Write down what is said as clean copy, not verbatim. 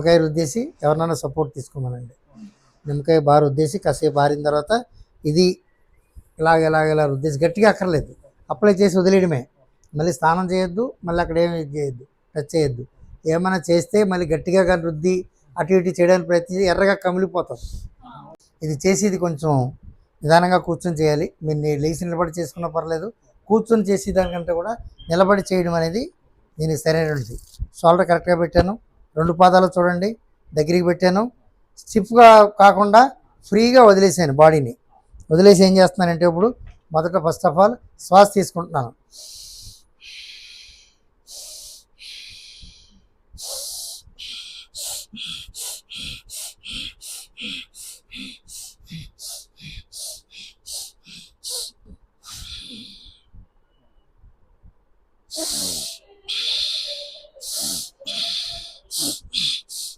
నిమ్మకాయ రుద్దేసి ఎవరినైనా సపోర్ట్ తీసుకోమనండి. నిమ్మకాయ బాగా రుద్దేసి కాసేపు ఆరిన తర్వాత ఇది ఇలా రుద్దేసి గట్టిగా అక్కర్లేదు, అప్లై చేసి వదిలేయడమే. మళ్ళీ స్నానం చేయొద్దు, మళ్ళీ అక్కడ ఏమి ఇది చేయొద్దు, టచ్ చేయొద్దు. ఏమైనా చేస్తే మళ్ళీ గట్టిగా కానీ రుద్ది అటు ఇటు చేయడానికి ప్రయత్నించి ఎర్రగా కమిలిపోతుంది. ఇది చేసేది కొంచెం నిదానంగా కూర్చొని చేయాలి. మీరు లేచి నిలబడి చేసుకున్నా పర్లేదు, కూర్చొని చేసేదానికంటే కూడా నిలబడి చేయడం అనేది దీనికి సరైనది. షోల్డర్ కరెక్ట్గా పెట్టాను, 2 పాదాలు చూడండి దగ్గరికి పెట్టాను. స్టిఫ్గా కాకుండా ఫ్రీగా వదిలేసాను. బాడీని వదిలేసి ఏం చేస్తున్నానంటే ఇప్పుడు మొదట ఫస్ట్ ఆఫ్ ఆల్ శ్వాస తీసుకుంటున్నాను.